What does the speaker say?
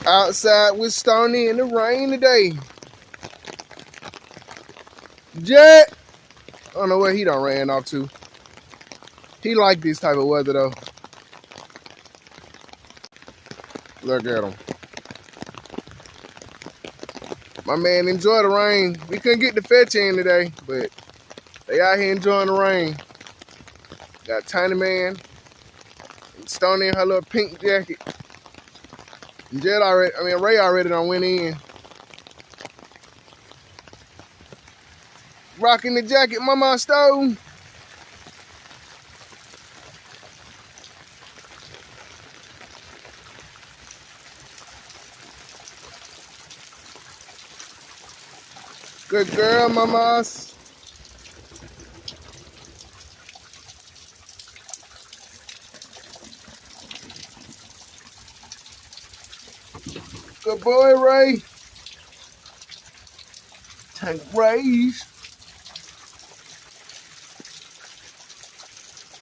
Outside with Stoney in the rain today. Jet! I don't know where he done ran off to. He like this type of weather though. Look at him. My man enjoy the rain. We couldn't get the fetch in today, but they out here enjoying the rain. Got Tiny Man and Stoney in her little pink jacket. And Ray already done went in. Rocking the jacket, Mama Stone. Good girl, Mamas. Good boy, Ray. Tank Rays.